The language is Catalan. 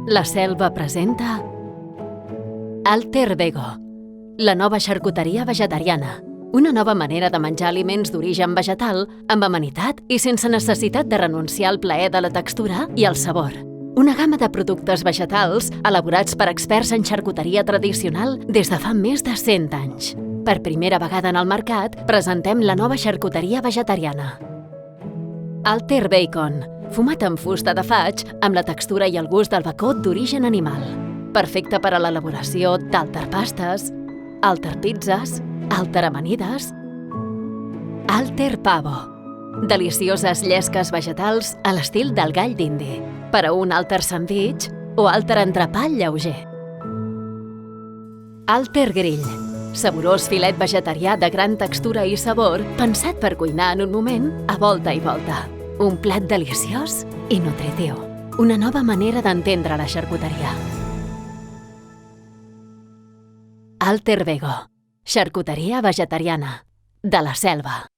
La Selva presenta Alter Vego, la nova xarcuteria vegetariana. Una nova manera de menjar aliments d'origen vegetal amb amenitat i sense necessitat de renunciar al plaer de la textura i el sabor. Una gamma de productes vegetals elaborats per experts en xarcuteria tradicional des de fa més de 100 anys. Per primera vegada en el mercat, presentem la nova xarcuteria vegetariana. Alter Bacon, fumat en fusta de faig amb la textura i el gust del bacó d'origen animal. Perfecte per a l'elaboració d'alter pastes, alter pizzas, alter amanides. Alter Pavo, delicioses llesques vegetals a l'estil del gall d'indi, per a un alter sandwich o alter entrepà lleuger. Alter Grill, saborós filet vegetarià de gran textura i sabor, pensat per cuinar en un moment a volta i volta. Un plat deliciós i nutritiu. Una nova manera d'entendre la xarcuteria. Alter Vego, xarcuteria vegetariana, de la Selva.